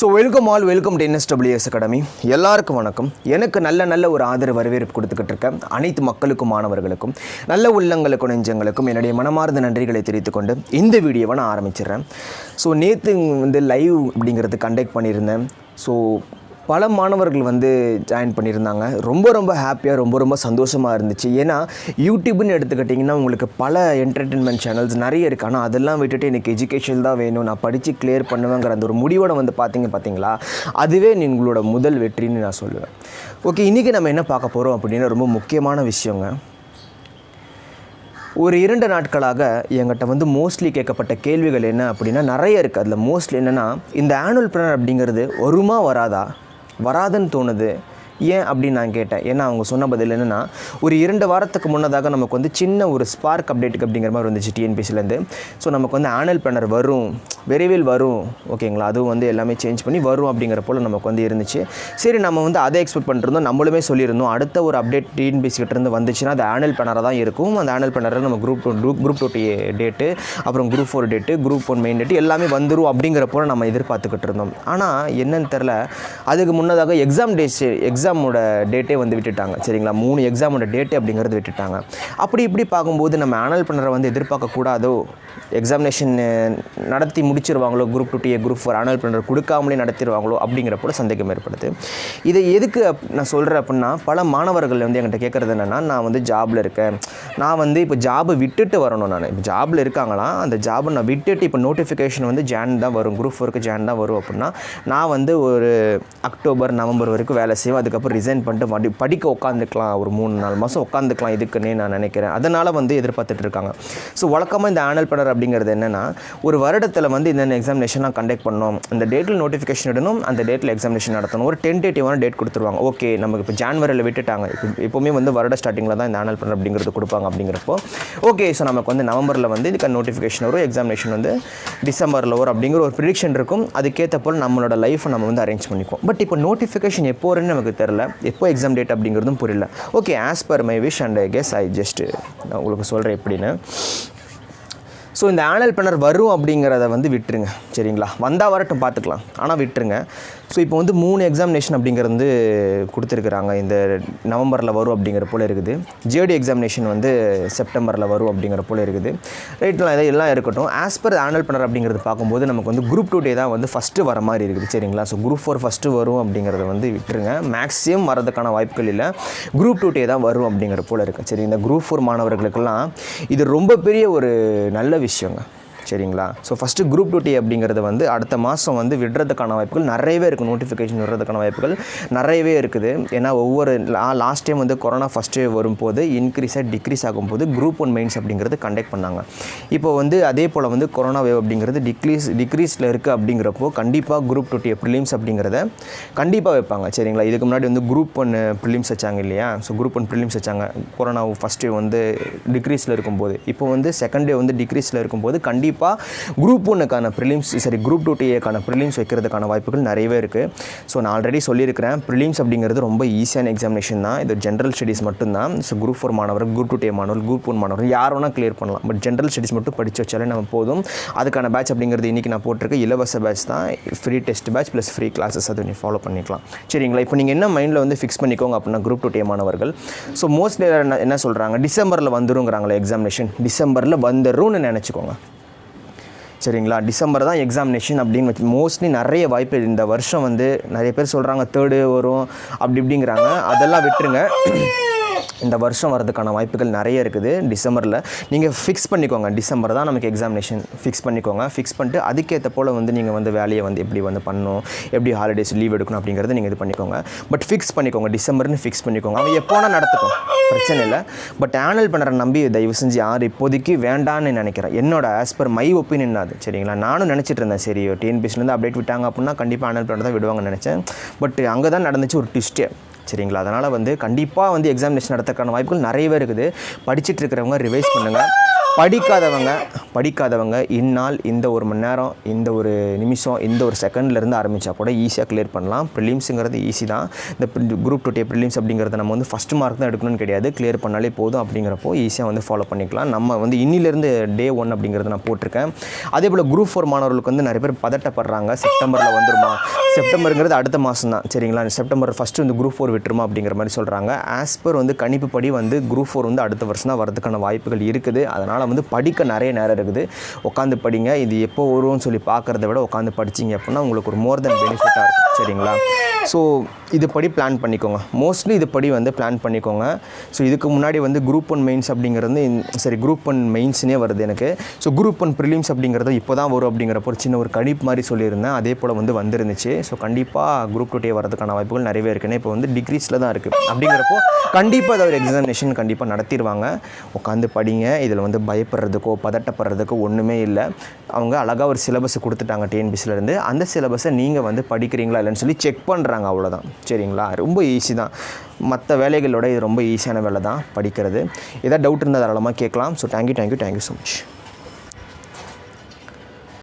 So welcome to NSWS academy. எல்லாருக்கும் வணக்கம். எனக்கு நல்ல ஒரு ஆதரவு வரவேற்பு கொடுத்துக்கிட்டு இருக்கேன் அனைத்து மக்களுக்கும் மாணவர்களுக்கும் நல்ல உள்ளங்களுக்கும் நெஞ்சங்களுக்கும் என்னுடைய மனமார்ந்த நன்றிகளை தெரிவித்துக்கொண்டு இந்த வீடியோவை நான் ஆரம்பிச்சிடுறேன். ஸோ நேற்று லைவ் அப்படிங்கிறது கண்டக்ட் பண்ணியிருந்தேன். ஸோ பல மாணவர்கள் ஜாயின் பண்ணியிருந்தாங்க. ரொம்ப ஹாப்பியாக ரொம்ப சந்தோஷமாக இருந்துச்சு. ஏன்னா யூடியூப்னு எடுத்துக்கிட்டிங்கன்னா உங்களுக்கு பல என்டர்டெயின்மெண்ட் சேனல்ஸ் நிறைய இருக்குது. ஆனால் அதெல்லாம் விட்டுட்டு எனக்கு எஜுகேஷன் தான் வேணும், நான் படித்து கிளியர் பண்ணுவேங்கிற அந்த ஒரு முடிவோட பார்த்தீங்களா, அதுவே உங்களோட முதல் வெற்றின்னு நான் சொல்லுவேன். ஓகே, இன்றைக்கி நம்ம என்ன பார்க்க போகிறோம் அப்படின்னா ரொம்ப முக்கியமான விஷயங்க. ஒரு 2 நாட்களாக என்கிட்ட மோஸ்ட்லி கேட்கப்பட்ட கேள்விகள் என்ன அப்படின்னா நிறைய இருக்குது. அதில் மோஸ்ட்லி என்னென்னா, இந்த ஆனுவல் பிளானர் அப்படிங்கிறது வருமா வராதுன்னு தோணுது ஏன் அப்படின்னு நான் கேட்டேன். ஏன்னா அவங்க சொன்ன பதில் என்னென்னா, ஒரு 2 வாரத்துக்கு முன்னதாக நமக்கு சின்ன ஒரு ஸ்பார்க் அப்டேட்டுக்கு அப்படிங்கிற மாதிரி வந்துச்சு டிஎன்பிசிலேருந்து. ஸோ நமக்கு ஆனுவல் பிளானர் வரும், விரைவில் வரும், ஓகேங்களா, அதுவும் எல்லாமே சேஞ்ச் பண்ணி வரும் அப்படிங்கிற போல் நமக்கு இருந்துச்சு. சரி, நம்ம அதை எக்ஸ்பெக்ட் பண்ணிருந்தோம், நம்மளுமே சொல்லியிருந்தோம் அடுத்த ஒரு அப்டேட் டிஎன்பிசிக்கிட்டேருந்து வந்துச்சுன்னா அது ஆனுவல் பிளானராக தான் இருக்கும். அந்த ஆனுவல் பிளானரில் நம்ம குரூப் 2 டேட்டு, அப்புறம் group 4 date, group 1 main date எல்லாமே வந்துடும் அப்படிங்கிற போல் நம்ம எதிர்பார்த்துக்கிட்டு இருந்தோம். ஆனால் என்னன்னு தெரில, அதுக்கு முன்னதாக எக்ஸாமோட டேட்டே விட்டுட்டாங்க. சரிங்களா, 3 எக்ஸாமோட டேட்டு அப்படிங்கிறது விட்டுட்டாங்க. அப்படி இப்படி பார்க்கும்போது நம்ம ஆனுவல் பிளானரை எதிர்பார்க்கக்கூடாதோ, எக்ஸாமினேஷன் நடத்தி முடிச்சிருவாங்களோ, குரூப் 2 குரூப் 4 ஆனுவல் பிளானர் கொடுக்காமலே நடத்திடுவாங்களோ அப்படிங்கிற போல சந்தேகம் ஏற்படுது. இதை எதுக்கு நான் சொல்கிறேன் அப்படின்னா, பல மாணவர்கள் என்கிட்ட கேட்குறது என்னென்னா, நான் ஜாபில் இருக்கேன், நான் இப்போ ஜாபை விட்டுட்டு வரணும், நான் இப்போ ஜாபில் இருக்காங்களாம், அந்த ஜாபை நான் விட்டுட்டு இப்போ நோட்டிஃபிகேஷன் ஜான் தான் வரும், குரூப் 4க்கு ஜான் தான் வரும் அப்படின்னா நான் ஒரு அக்டோபர் நவம்பர் வரைக்கும் வேலை செய்வேன், அதுக்கப்புறம் ரிசைன் பண்ணிட்டு படிக்க உட்காந்துக்கலாம், ஒரு 3-4 மாதம் உட்காந்துக்கலாம் இதுக்குன்னே நான் நினைக்கிறேன். அதனால் எதிர்பார்த்துட்டு இருக்காங்க. ஸோ வழக்கமாக இந்த ஆனுவல் பிளானர் அப்படிங்கிறது என்னென்னா, ஒரு வருடத்தில் இந்த எக்ஸாமினேஷன்லாம் கண்டக்ட் பண்ணணும், அந்த டேட்டில் நோட்டிஃபிகேஷன் இடணும், அந்த டேட்டில் எக்ஸாமினேஷன் நடத்தணும், ஒரு டென்டேட்டிவான டேட் கொடுத்துருவாங்க. ஓகே, நமக்கு இப்போ ஜான்வரியில் விட்டுட்டாங்க, எப்போவுமே வருட ஸ்டார்டிங்கில் தான் இந்த ஆனுவல் பிளானர் அப்படிங்கிறது கொடுப்பாங்க. அப்படிங்கிறப்போ ஓகே, ஸோ நமக்கு நவம்பரில் இதுக்கு நோட்டிஃபிகேஷன் வரும், எக்ஸாமினேஷன் டிசம்பரில் வரும் அப்படிங்கிற ஒரு ப்ரிடிக்ஷன் இருக்கும். அதுக்கேற்ற போல் நம்மளோட லைஃப்பை நம்ம அரேஞ்ச் பண்ணிக்குவோம். பட் இப்போ நோட்டிஃபிகேஷன் எப்போ வரும்னு நமக்கு தெரில, எப்போ எக்ஸாம் டேட் அப்படிங்கிறதும் புரியல. Okay, as per my wish and I guess I just நான் உங்களுக்கு சொல்கிறேன் எப்படின்னு. ஸோ இந்த ஆனுவல் பிளானர் வரும் அப்படிங்கிறத விட்டுருங்க. சரிங்களா, வந்தால் வரட்டும் பார்த்துக்கலாம், ஆனால் விட்டுருங்க. ஸோ இப்போ 3 எக்ஸாமினேஷன் அப்படிங்கிறது கொடுத்துருக்குறாங்க. இந்த நவம்பரில் வரும் அப்படிங்கிற போல் இருக்குது. ஜேடி எக்ஸாமினேஷன் செப்டம்பரில் வரும் அப்படிங்கிற போல் இருக்குது. ரைட்லாம் எல்லாம் இருக்கட்டும். ஆஸ் பர் ஆனுவல் பிளானர் அப்படிங்கிறது பார்க்கும்போது நமக்கு குரூப் 2 டே தான் ஃபஸ்ட்டு வர மாதிரி இருக்குது. சரிங்களா, ஸோ குரூப் 4 ஃபஸ்ட்டு வரும் அப்படிங்கிறத விட்டுருங்க. மேக்ஸிமம் வரதுக்கான வாய்ப்புகள் இல்லை, குரூப் 2 டே தான் வரும் அப்படிங்கிற போல் இருக்குது. சரி, இந்த குரூப் 4 மாணவர்களுக்கெல்லாம் இது ரொம்ப பெரிய ஒரு நல்ல விஷயங்க. சரிங்களா, ஸோ ஃபஸ்ட்டு குரூப் 2 அப்படிங்கிறது அடுத்த மாதம் விடுறதுக்கான வாய்ப்புகள் நிறையவே இருக்குது, நோட்டிஃபிகேஷன் விடுறதுக்கான வாய்ப்புகள் நிறையவே இருக்குது. ஏன்னா ஒவ்வொரு லாஸ்ட் டைம் கொரோனா ஃபஸ்ட்டு வரும்போது டிக்ரீஸ் ஆகும்போது குரூப் 1 மெயின்ஸ் அப்படிங்கிறது கண்டக்ட் பண்ணாங்க. இப்போ அதே போல் கொரோனா வேவ் அப்படிங்கிறது டிக்ரீஸில் இருக்குது. அப்படிங்கிறப்போ கண்டிப்பாக குரூப் 2 ப்ரிலிம்ஸ் அப்படிங்கிறத கண்டிப்பாக வைப்பாங்க. சரிங்களா, இதுக்கு முன்னாடி குரூப் 1 ப்ரிலிம்ஸ் வச்சாங்க இல்லையா, ஸோ குரூப் 1 ப்ரிலிம்ஸ் வச்சாங்க கொரோனா ஃபஸ்ட்டு டிக்ரீஸில் இருக்கும்போது. இப்போ செகண்ட் டே டிக்ரீஸில் இருக்கும்போது கண்டிப்பாக குரூப் 1க்கான ப்ரிலிம்ஸ் குரூப் 2க்கான ப்ரிலிம்ஸ் வைக்கிறதுக்கான வாய்ப்புகள் நிறையவே இருக்குது. ஸோ நான் ஆல்ரெடி சொல்லியிருக்கிறேன், ப்ரிலிம்ஸ் அப்படிங்கிறது ரொம்ப ஈஸியான எக்ஸாமினேஷன் தான். இது ஜென்ரல் ஸ்டடீஸ் மட்டும்தான். ஸோ குரூப் 4 மாணவர்கள், குரூப் 2 மாணவர்கள், குரூப் 1 மாணவர்கள் யார் வேணால் கிளியர் பண்ணலாம். பட் ஜென்ரல் ஸ்டடீஸ் மட்டும் படித்து வச்சாலே நம்ம போதும். அதுக்கான பேட்ச் அப்படிங்கிறது இன்றைக்கி நான் போட்டிருக்கேன், இலவச பேட்ச் தான், free test batch plus free classes, அது நீங்கள் ஃபாலோ பண்ணிக்கலாம். சரிங்களா, இப்போ நீங்கள் என்ன மைண்டில் ஃபிக்ஸ் பண்ணிக்கோங்க அப்படின்னா, குரூப் 2 மாணவர்கள் ஸோ மோஸ்ட்லி என்ன சொல்கிறாங்க, டிசம்பரில் வந்துருங்கிறாங்களே எக்ஸாமினேஷன், டிசம்பரில் வந்துரும்னு நினச்சிக்கோங்க. சரிங்களா, டிசம்பர் தான் எக்ஸாமினேஷன் அப்படின்னு மோஸ்ட்லி நிறைய வாய்ப்பு. இந்த வருஷம் நிறைய பேர் சொல்கிறாங்க 3rd வரும் அப்படி இப்படிங்கிறாங்க, அதெல்லாம் விட்டுருங்க. இந்த வருஷம் வரதுக்கான வாய்ப்புகள் நிறைய இருக்குது. டிசம்பரில் நீங்கள் ஃபிக்ஸ் பண்ணிக்கோங்க, டிசம்பர் தான் நமக்கு எக்ஸாமினேஷன் ஃபிக்ஸ் பண்ணிக்கோங்க. ஃபிக்ஸ் பண்ணிட்டு அதுக்கேற்ற போல் நீங்கள் வேலையை எப்படி பண்ணணும், எப்படி ஹாலிடேஸ் லீவ் எடுக்கணும் அப்படிங்கிறத நீங்கள் இது பண்ணிக்கோங்க. பட் ஃபிக்ஸ் பண்ணிக்கோங்க, டிசம்பர்னு ஃபிக்ஸ் பண்ணிக்கோங்க. அவன் எப்போனா நடத்துக்கும், பிரச்சனை இல்லை. பட் ஆனுவல் பிளானரை நம்பி தயவு செஞ்சு யார் இப்போதைக்கு வேண்டான்னு நினைக்கிறேன். என்னோட ஆஸ் பர் மை ஒப்பீனியன் அது. சரிங்களா, நானும் நினச்சிட்டு இருந்தேன், சரி டிஎன்பிஎஸ்லேருந்து அப்டேட் விட்டாங்க அப்படின்னா கண்டிப்பாக ஆனுவல் பிளானர் தான் விடுவாங்கன்னு நினச்சேன். பட் அங்கே தான் நடந்துச்சு ஒரு ட்விஸ்ட்டே. சரிங்களா, அதனால் கண்டிப்பாக எக்ஸாமினேஷன் நடத்துறதுக்கான வாய்ப்புகள் நிறையவே இருக்குது. படிச்சுட்டு இருக்கிறவங்க ரிவைஸ் பண்ணுங்கள், படிக்காதவங்க படிக்காதவங்க இந்நாள் இந்த ஒரு மணி நேரம், இந்த ஒரு நிமிஷம், இந்த ஒரு செகண்ட்லேருந்து ஆரம்பித்தா கூட ஈஸியாக கிளியர் பண்ணலாம். ப்ரிலிம்ஸுங்கிறது ஈஸி தான். இந்த குரூப் 2 ப்ரிலிம்ஸ் அப்படிங்கிறத நம்ம வந்து ஃபஸ்ட் மார்க் தான் எடுக்கணும்னு கிடையாது, கிளியர் பண்ணாலே போதும். அப்படிங்கிறப்போ ஈஸியாக வந்து ஃபாலோ பண்ணிக்கலாம். நம்ம வந்து இன்னிலேருந்து டே 1 அப்படிங்கிறத நான் போட்டிருக்கேன். அதே போல் குரூப் 4 மாணவர்களுக்கு வந்து நிறைய பேர் பதட்டப்படுறாங்க, செப்டம்பரில் வந்துருமா, செப்டம்பருங்கிறது அடுத்த மாதம் தான் சரிங்களா, செப்டம்பர் ஃபஸ்ட்டு வந்து குரூப் 4 விட்டுருமா அப்படிங்கிற மாதிரி சொல்கிறாங்க. ஆஸ் பர் வந்து கணிப்புப்படி வந்து குரூப் 4 வந்து அடுத்த வருஷம் தான் வரதுக்கான வாய்ப்புகள் இருக்குது. அதனால் வந்து படிக்க நிறைய நேரம் இருக்குது, உட்காந்து படிங்க. இது எப்போ வரும்னு சொல்லி பார்க்குறத விட உட்காந்து படிச்சிங்க அப்படின்னா உங்களுக்கு ஒரு மோர் தென் பெனிஃபிட்டாக இருக்கும் சரிங்களா. ஸோ இதுபடி பிளான் பண்ணிக்கோங்க, மோஸ்ட்லி இதுபடி வந்து பிளான் பண்ணிக்கோங்க. ஸோ இதுக்கு முன்னாடி வந்து குரூப் 1 மெயின்ஸ் அப்படிங்கிறது சரி குரூப் 1 மெயின்ஸ்னே வருது எனக்கு. ஸோ குரூப் 1 ப்ரிலிம்ஸ் அப்படிங்கிறது இப்போ தான் வரும் அப்படிங்கிறப்போ ஒரு சின்ன ஒரு கணிப்பு மாதிரி சொல்லியிருந்தேன், அதே போல் வந்து வந்துருந்துச்சு. ஸோ கண்டிப்பாக குரூப் 2 வரதுக்கான வாய்ப்புகள் நிறையவே இருக்குன்னு இப்போ வந்து டிகிரிஸில் தான் இருக்குது. அப்படிங்கிறப்போ கண்டிப்பாக அதை ஒரு எக்ஸாமினேஷன் கண்டிப்பாக நடத்திடுவாங்க. உட்காந்து படிங்க, இதில் வந்து பயப்படுறதுக்கோ பதட்டப்படுறதுக்கோ ஒன்றுமே இல்லை. அவங்க அழகாக ஒரு சிலபஸ் கொடுத்துட்டாங்க டிஎன்பிசிலேருந்து, அந்த சிலபஸை நீங்கள் வந்து படிக்கிறீங்களா இல்லைன்னு சொல்லி செக் பண்ணுறாங்க, அவ்வளோதான் சரிங்களா. ரொம்ப ஈஸி தான், மற்ற வேலைகளோட இது ரொம்ப ஈஸியான வேலை தான் படிக்கிறது. ஏதாவது டவுட் இருந்தால் தாராளமாக கேட்கலாம். So thank you so much.